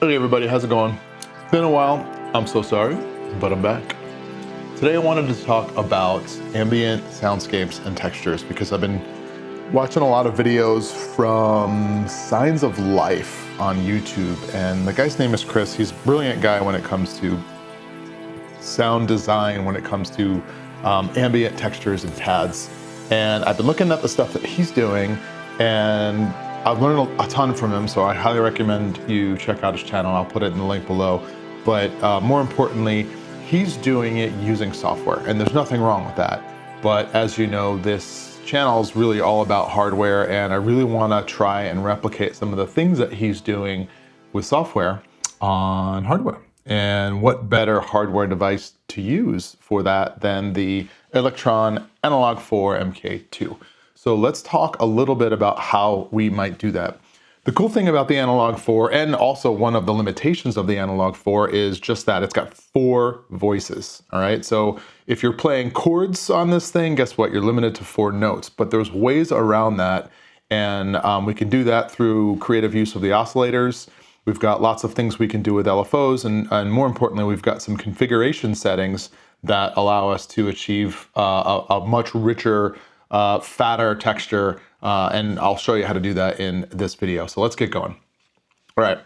Hey everybody, how's it going? It's been a while, I'm so sorry, but I'm back. Today I wanted to talk about ambient soundscapes and textures because I've been watching a lot of videos from Signs of Life on YouTube, and the guy's name is Chris. He's a brilliant guy when it comes to sound design, when it comes to ambient textures and pads. And I've been looking at the stuff that he's doing, and I've learned a ton from him, so I highly recommend you check out his channel. I'll put it in the link below. But more importantly, he's doing it using software, and there's nothing wrong with that. But as you know, this channel is really all about hardware, and I really want to try and replicate some of the things that he's doing with software on hardware. And what better hardware device to use for that than the Elektron Analog Four MKII. So let's talk a little bit about how we might do that. The cool thing about the Analog Four, and also one of the limitations of the Analog Four, is just that it's got 4 voices, all right? So if you're playing chords on this thing, guess what? You're limited to 4 notes, but there's ways around that, and we can do that through creative use of the oscillators. We've got lots of things we can do with LFOs, and more importantly, we've got some configuration settings that allow us to achieve a much richer, fatter texture, and I'll show you how to do that in this video. So let's get going. All right,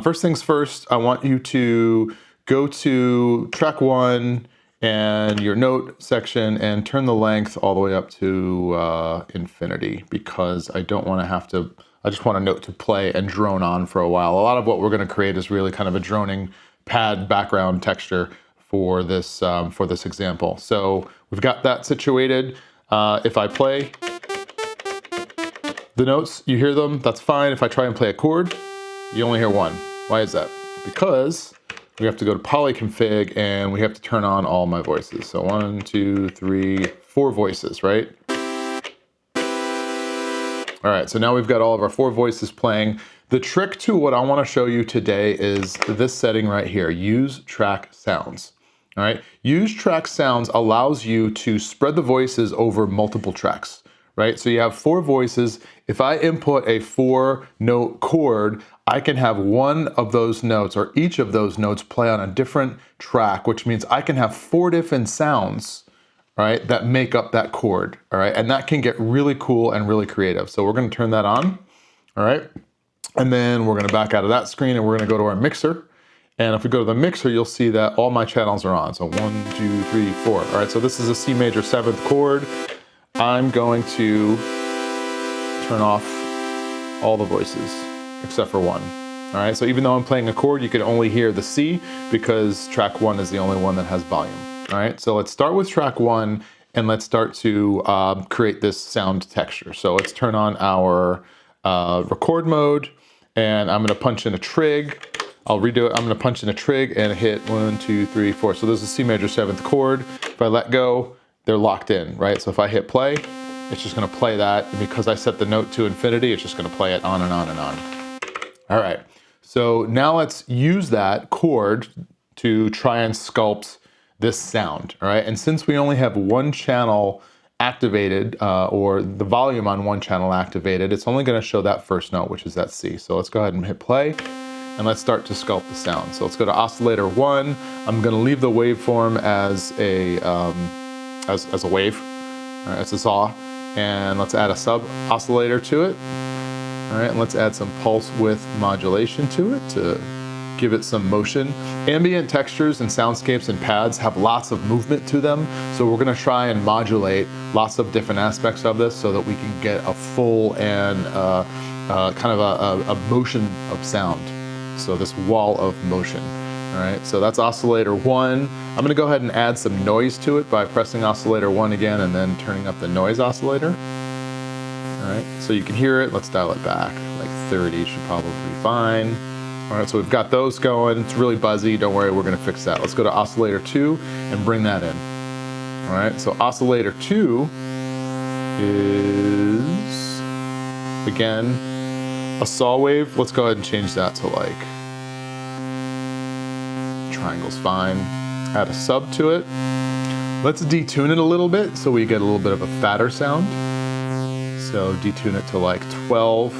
first things first, I want you to go to track 1 and your note section and turn the length all the way up to infinity, because I don't want to have to, I just want a note to play and drone on for a while. A lot of what we're going to create is really kind of a droning pad background texture for this example. So we've got that situated. If I play the notes, you hear them, that's fine. If I try and play a chord, you only hear 1. Why is that? Because we have to go to polyconfig and we have to turn on all my voices. So 1, 2, 3, 4 voices, right? All right, so now we've got all of our 4 voices playing. The trick to what I want to show you today is this setting right here, use track sounds. All right, use track sounds allows you to spread the voices over multiple tracks, right? So you have 4 voices. If I input a 4-note chord, I can have one of those notes or each of those notes play on a different track, which means I can have 4 different sounds, right, that make up that chord, all right? And that can get really cool and really creative. So we're gonna turn that on, all right? And then we're gonna back out of that screen and we're gonna go to our mixer. And if we go to the mixer, you'll see that all my channels are on. So 1, 2, 3, 4. All right, so this is a C major 7th chord. I'm going to turn off all the voices except for 1. All right, so even though I'm playing a chord, you can only hear the C because track 1 is the only one that has volume. All right, so let's start with track 1 and let's start to create this sound texture. So let's turn on our record mode, and I'm gonna punch in a trig. I'll redo it. I'm gonna punch in a trig and hit 1, 2, 3, 4. So this is C major 7th chord. If I let go, they're locked in, right? So if I hit play, it's just gonna play that. And because I set the note to infinity, it's just gonna play it on and on and on. All right, so now let's use that chord to try and sculpt this sound, all right? And since we only have 1 channel activated, or the volume on 1 channel activated, it's only gonna show that first note, which is that C. So let's go ahead and hit play. And let's start to sculpt the sound. So let's go to oscillator 1. I'm gonna leave the waveform as a wave, all right, as a saw. And let's add a sub oscillator to it. All right, and let's add some pulse width modulation to it to give it some motion. Ambient textures and soundscapes and pads have lots of movement to them. So we're gonna try and modulate lots of different aspects of this so that we can get a full and kind of a motion of sound. So this wall of motion, all right? So that's oscillator 1. I'm gonna go ahead and add some noise to it by pressing oscillator 1 again and then turning up the noise oscillator. All right, so you can hear it. Let's dial it back, like 30 should probably be fine. All right, so we've got those going. It's really buzzy, don't worry, we're gonna fix that. Let's go to oscillator 2 and bring that in. All right, so oscillator 2 is, again, a saw wave. Let's go ahead and change that to like, triangle's fine. Add a sub to it. Let's detune it a little bit so we get a little bit of a fatter sound. So detune it to like 12.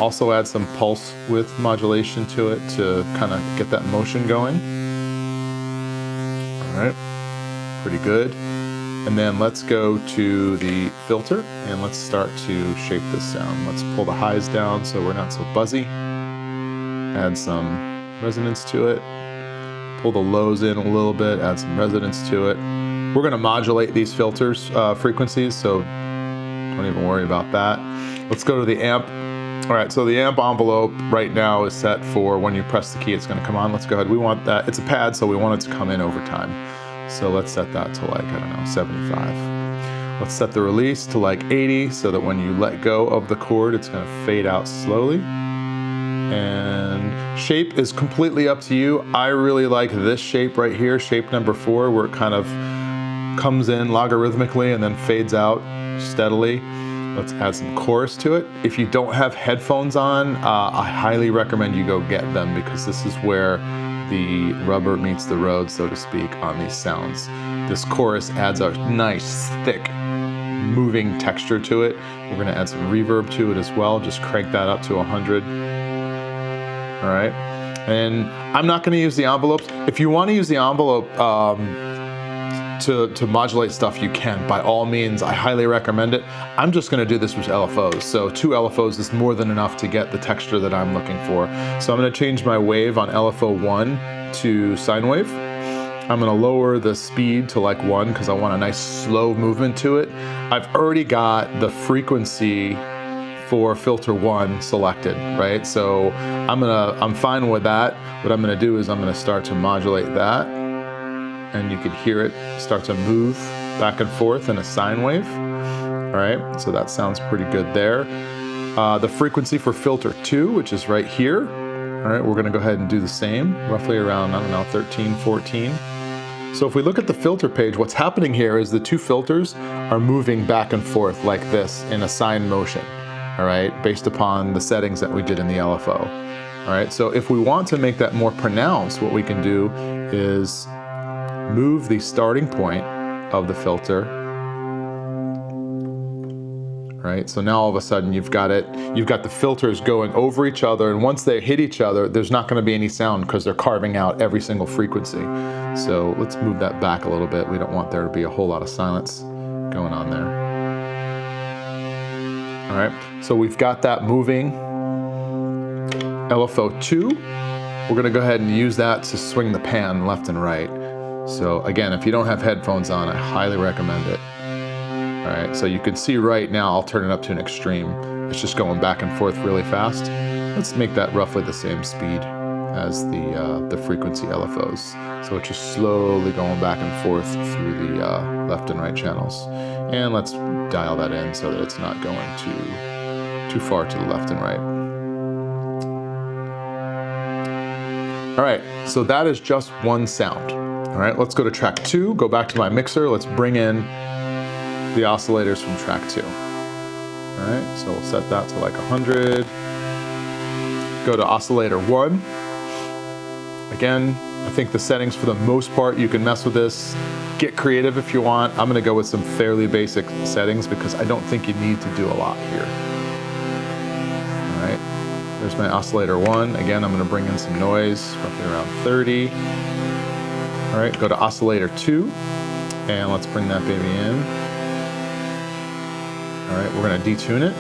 Also add some pulse width modulation to it to kind of get that motion going. All right, pretty good. And then let's go to the filter and let's start to shape this sound. Let's pull the highs down so we're not so buzzy. Add some resonance to it. Pull the lows in a little bit, add some resonance to it. We're gonna modulate these filters frequencies, so don't even worry about that. Let's go to the amp. All right, so the amp envelope right now is set for when you press the key, it's gonna come on. Let's go ahead, we want that, it's a pad, so we want it to come in over time. So let's set that to like, I don't know, 75. Let's set the release to like 80 so that when you let go of the chord, it's gonna fade out slowly. And shape is completely up to you. I really like this shape right here, shape number 4, where it kind of comes in logarithmically and then fades out steadily. Let's add some chorus to it. If you don't have headphones on, I highly recommend you go get them because this is where the rubber meets the road, so to speak, on these sounds. This chorus adds a nice, thick, moving texture to it. We're gonna add some reverb to it as well. Just crank that up to 100. All right, and I'm not gonna use the envelopes. If you wanna use the envelope to modulate stuff, you can, by all means. I highly recommend it. I'm just gonna do this with LFOs. So 2 LFOs is more than enough to get the texture that I'm looking for. So I'm gonna change my wave on LFO 1 to sine wave. I'm gonna lower the speed to like 1 because I want a nice slow movement to it. I've already got the frequency for filter 1 selected, right? So I'm fine with that. What I'm gonna do is I'm gonna start to modulate that, and you can hear it start to move back and forth in a sine wave. All right, so that sounds pretty good there. The frequency for filter 2, which is right here. All right, we're gonna go ahead and do the same, roughly around, I don't know, 13, 14. So if we look at the filter page, what's happening here is the 2 filters are moving back and forth like this in a sine motion. All right, based upon the settings that we did in the LFO. All right, so if we want to make that more pronounced, what we can do is move the starting point of the filter. All right, so now all of a sudden you've got the filters going over each other, and once they hit each other, there's not gonna be any sound because they're carving out every single frequency. So let's move that back a little bit. We don't want there to be a whole lot of silence going on there. All right, so we've got that moving. LFO 2, we're gonna go ahead and use that to swing the pan left and right. So again, if you don't have headphones on, I highly recommend it. All right, so you can see right now, I'll turn it up to an extreme. It's just going back and forth really fast. Let's make that roughly the same speed as the frequency LFOs. So it's just slowly going back and forth through the left and right channels. And let's dial that in so that it's not going too far to the left and right. All right, so that is just one sound. All right, let's go to track 2, go back to my mixer. Let's bring in the oscillators from track 2. All right, so we'll set that to like 100. Go to oscillator 1. Again, I think the settings for the most part, you can mess with this. Get creative if you want. I'm gonna go with some fairly basic settings because I don't think you need to do a lot here. All right, there's my oscillator 1. Again, I'm gonna bring in some noise, roughly around 30. All right, go to oscillator 2, and let's bring that baby in. All right, we're gonna detune it.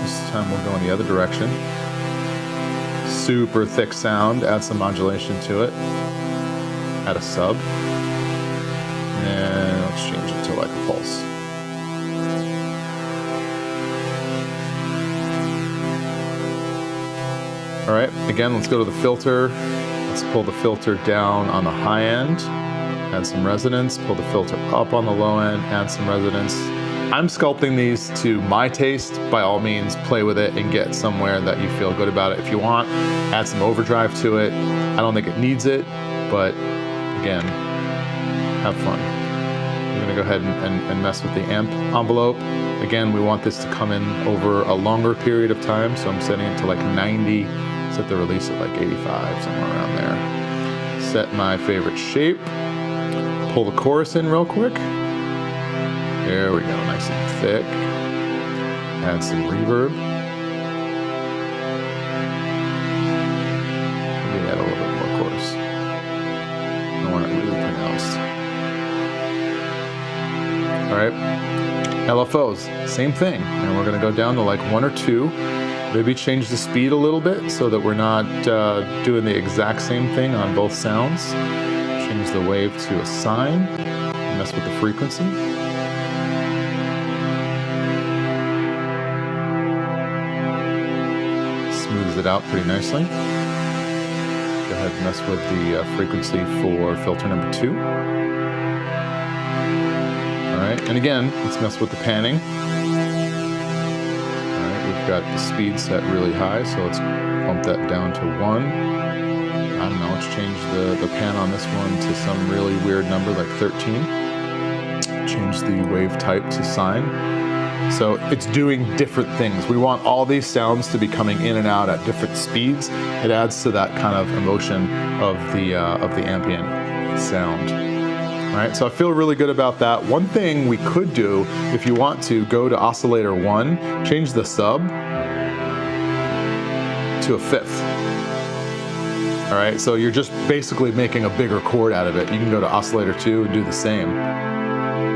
This time we'll go in the other direction. Super thick sound, add some modulation to it. Add a sub. And let's change it to like a pulse. All right, again, let's go to the filter. Let's pull the filter down on the high end, add some resonance, pull the filter up on the low end, add some resonance. I'm sculpting these to my taste. By all means, play with it and get somewhere that you feel good about it. If you want, add some overdrive to it. I don't think it needs it, but again, have fun. We're gonna go ahead and mess with the amp envelope. Again, we want this to come in over a longer period of time, so I'm setting it to like 90, set the release at like 85, somewhere around there. Set my favorite shape, pull the chorus in real quick. There we go, nice and thick. Add some reverb. right? LFOs, same thing. And we're gonna go down to like 1 or 2. Maybe change the speed a little bit so that we're not doing the exact same thing on both sounds. Change the wave to a sine, mess with the frequency. Smooths it out pretty nicely. Go ahead and mess with the frequency for filter number 2. All right, and again, let's mess with the panning. We've got the speed set really high, so let's bump that down to 1. I don't know, let's change the pan on this one to some really weird number like 13. Change the wave type to sine. So it's doing different things. We want all these sounds to be coming in and out at different speeds. It adds to that kind of emotion of the ambient sound. All right, so I feel really good about that. One thing we could do, if you want to, go to oscillator 1, change the sub to a 5th. All right, so you're just basically making a bigger chord out of it. You can go to oscillator 2 and do the same.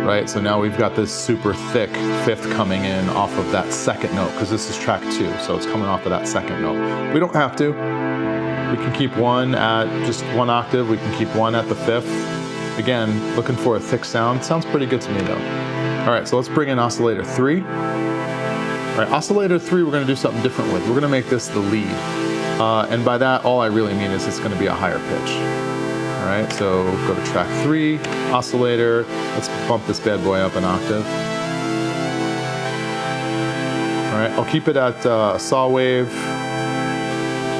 Right, so now we've got this super thick 5th coming in off of that 2nd note, because this is track 2, so it's coming off of that 2nd note. We don't have to. We can keep 1 at just 1 octave. We can keep 1 at the 5th. Again, looking for a thick sound. Sounds pretty good to me though. All right, so let's bring in oscillator 3. All right, oscillator 3 we're gonna do something different with. We're gonna make this the lead. And by that, all I really mean is it's gonna be a higher pitch. All right, so go to track 3, oscillator. Let's bump this bad boy up an octave. All right, I'll keep it at a saw wave.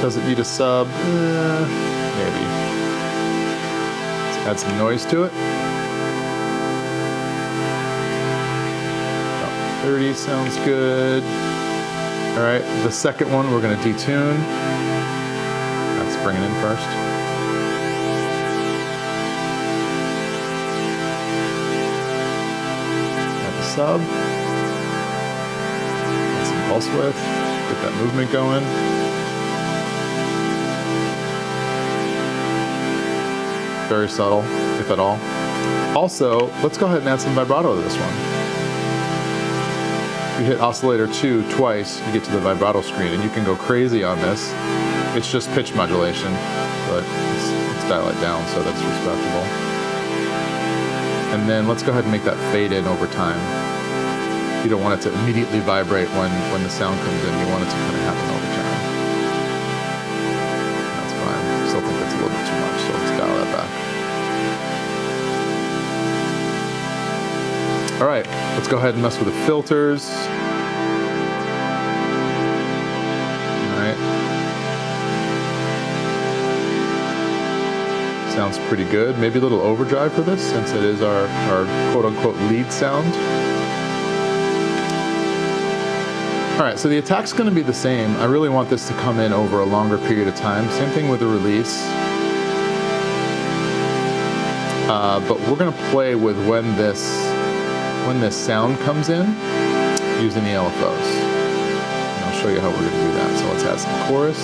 Does it need a sub? Maybe. Add some noise to it. About 30 sounds good. All right, the 2nd one we're gonna detune. Let's bring it in first. Add the sub. Add some pulse width. Get that movement going. Very subtle, if at all. Also, let's go ahead and add some vibrato to this one. You hit oscillator 2 twice, you get to the vibrato screen, and you can go crazy on this. It's just pitch modulation, but let's dial it down so that's respectable. And then let's go ahead and make that fade in over time. You don't want it to immediately vibrate when the sound comes in. You want it to kind of happen over time. That's fine. I still think that's a little bit too much, so let's dial that back. All right, let's go ahead and mess with the filters. All right. Sounds pretty good. Maybe a little overdrive for this, since it is our quote-unquote lead sound. All right, so the attack's gonna be the same. I really want this to come in over a longer period of time. Same thing with the release. But we're gonna play with when this sound comes in using the LFOs. And I'll show you how we're gonna do that. So let's add some chorus,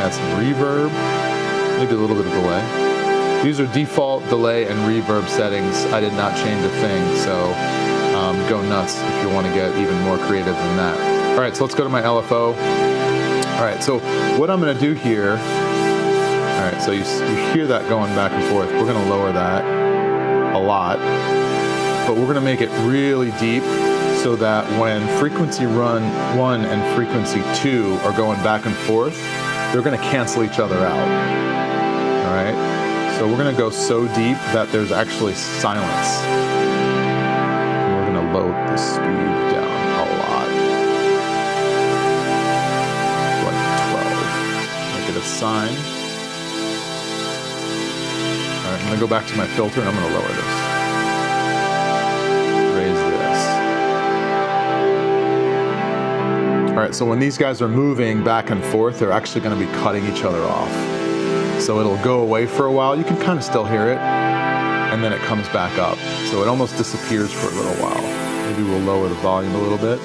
add some reverb, maybe a little bit of delay. These are default delay and reverb settings. I did not change a thing, so go nuts if you want to get even more creative than that. All right, so let's go to my LFO. All right, so what I'm gonna do here, all right, so you hear that going back and forth. We're gonna lower that a lot, but we're gonna make it really deep so that when frequency 1 and frequency 2 are going back and forth, they're gonna cancel each other out, all right? So we're gonna go so deep that there's actually silence. Load the speed down a lot, like 12. Make it a sine. All right, I'm gonna go back to my filter and I'm gonna lower this. Raise this. All right, so when these guys are moving back and forth, they're actually gonna be cutting each other off. So it'll go away for a while. You can kind of still hear it, and then it comes back up. So it almost disappears for a little while. Maybe we'll lower the volume a little bit.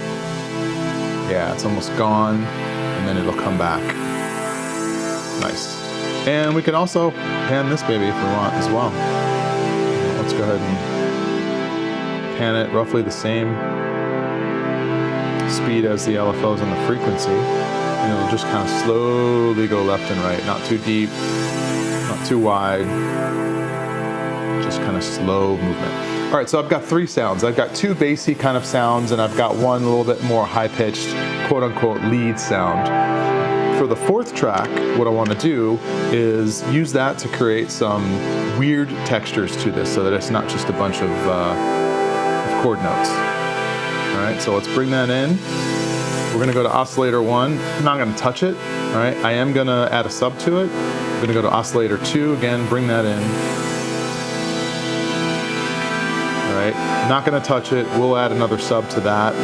Yeah, it's almost gone, and then it'll come back. Nice. And we can also pan this baby if we want as well. Let's go ahead and pan it roughly the same speed as the LFOs on the frequency, and it'll just kind of slowly go left and right, not too deep, not too wide, just kind of slow movement. All right, so I've got three sounds. I've got two bassy kind of sounds, and I've got one a little bit more high-pitched, quote-unquote, lead sound. For the fourth track, what I want to do is use that to create some weird textures to this so that it's not just a bunch of chord notes. All right, so let's bring that in. We're gonna go to oscillator 1. I'm not gonna touch it, all right? I am gonna add a sub to it. I'm gonna go to oscillator 2, again, bring that in. All right, not gonna touch it. We'll add another sub to that.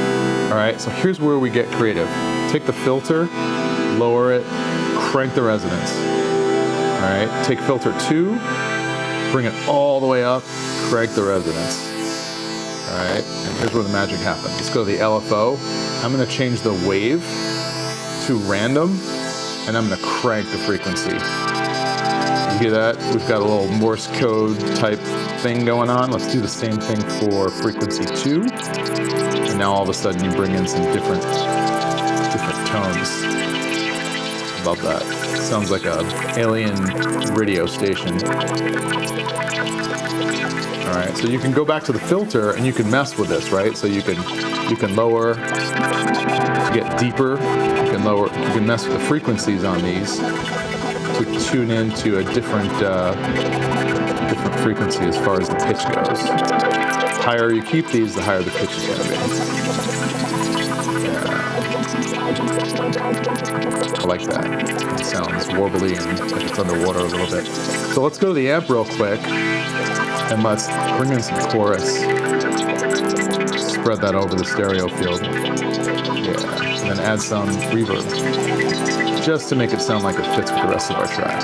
All right, so here's where we get creative. Take the filter, lower it, crank the resonance. All right, take filter 2, bring it all the way up, crank the resonance. All right, and here's where the magic happens. Let's go to the LFO. I'm gonna change the wave to random, and I'm gonna crank the frequency. You hear that? We've got a little Morse code type thing going on. Let's do the same thing for frequency 2. And now all of a sudden you bring in some different tones. Love that. Sounds like an alien radio station. All right, so you can go back to the filter and you can mess with this, right? So you can lower, get deeper, you can mess with the frequencies on these to tune into a different frequency as far as the pitch goes. The higher you keep these, the higher the pitch is gonna be. I like that. It sounds warbly and like it's underwater a little bit. So let's go to the amp real quick and let's bring in some chorus. Spread that over the stereo field. Yeah, and then add some reverb, just to make it sound like it fits with the rest of our track.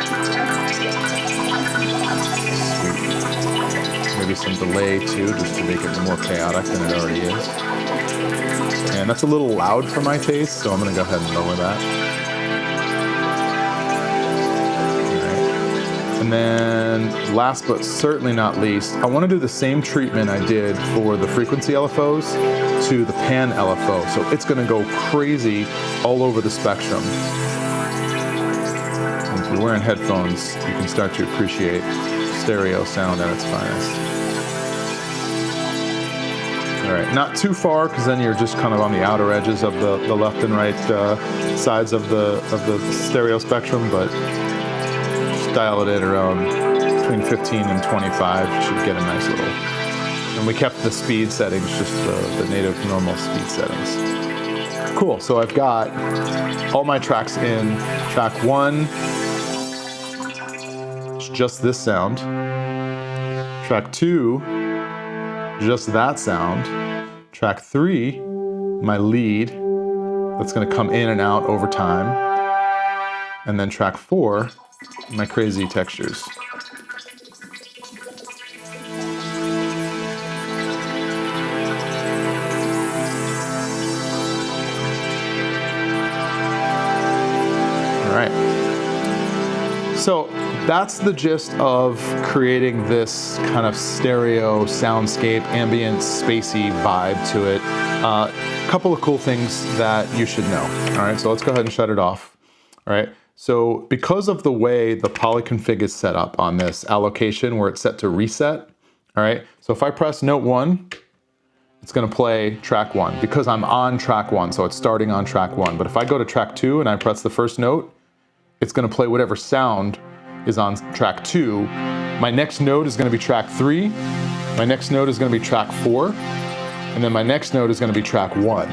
Sweet. Maybe some delay too, just to make it more chaotic than it already is. And that's a little loud for my taste, so I'm gonna go ahead and lower that. And then last but certainly not least, I want to do the same treatment I did for the frequency LFOs to the pan LFO. So it's going to go crazy all over the spectrum. And if you're wearing headphones, you can start to appreciate stereo sound at its finest. All right, not too far, because then you're just kind of on the outer edges of the left and right sides of the stereo spectrum, but dial it in around between 15 and 25. You should get a nice little, and we kept the speed settings, just the native normal speed settings. Cool, so I've got all my tracks in. Track 1, it's just this sound. Track 2, just that sound. Track 3, my lead, that's gonna come in and out over time. And then track 4, my crazy textures. All right. So that's the gist of creating this kind of stereo soundscape, ambient, spacey vibe to it. A couple of cool things that you should know. All right, so let's go ahead and shut it off. All right. So because of the way the polyconfig is set up on this allocation where it's set to reset, all right? So if I press note 1, it's gonna play track 1 because I'm on track 1, so it's starting on track 1. But if I go to track 2 and I press the first note, it's gonna play whatever sound is on track 2. My next note is gonna be track 3, my next note is gonna be track 4, and then my next note is gonna be track 1.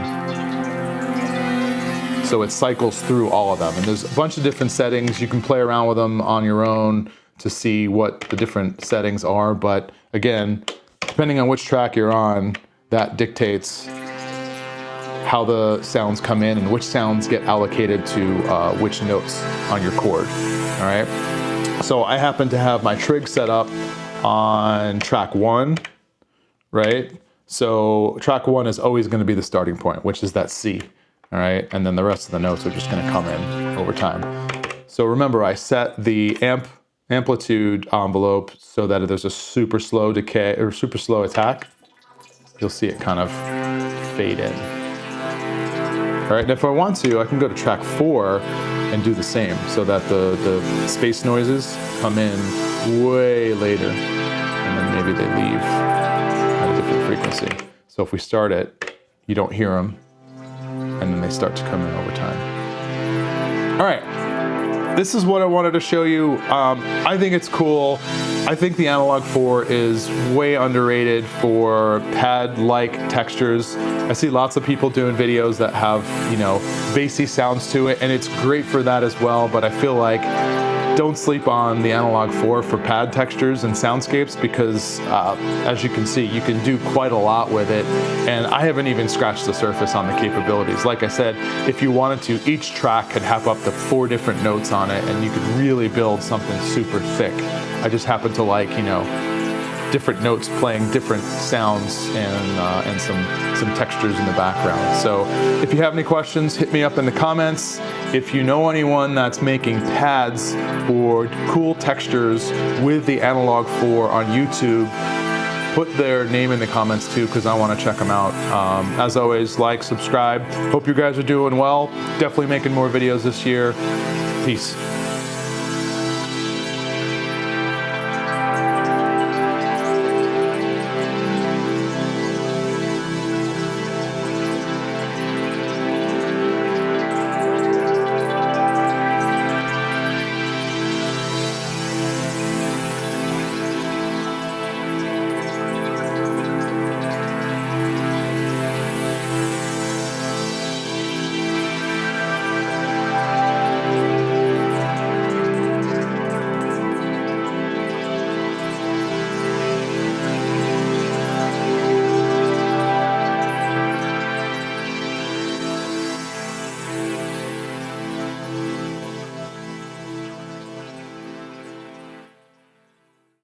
So it cycles through all of them. And there's a bunch of different settings. You can play around with them on your own to see what the different settings are. But again, depending on which track you're on, that dictates how the sounds come in and which sounds get allocated to which notes on your chord, all right? So I happen to have my trig set up on track 1, right? So track 1 is always gonna be the starting point, which is that C. All right, and then the rest of the notes are just gonna come in over time. So remember, I set the amplitude envelope so that there's a super slow decay or super slow attack. you'll see it kind of fade in. All right, and if I want to, I can go to track 4 and do the same so that the space noises come in way later, and then maybe they leave at a different frequency. So if we start it, you don't hear them, and then they start to come in over time. All right, this is what I wanted to show you. I think it's cool. I think the Analog 4 is way underrated for pad-like textures. I see lots of people doing videos that have, you know, bassy sounds to it, and it's great for that as well, but I feel like don't sleep on the Analog 4 for pad textures and soundscapes because, as you can see, you can do quite a lot with it, and I haven't even scratched the surface on the capabilities. Like I said, if you wanted to, each track could have up to 4 different notes on it, and you could really build something super thick. I just happen to like, you know, different notes playing different sounds and some textures in the background. So if you have any questions, hit me up in the comments. If you know anyone that's making pads or cool textures with the Analog 4 on YouTube, put their name in the comments too, because I want to check them out. As always, like, subscribe. Hope you guys are doing well. Definitely making more videos this year. Peace.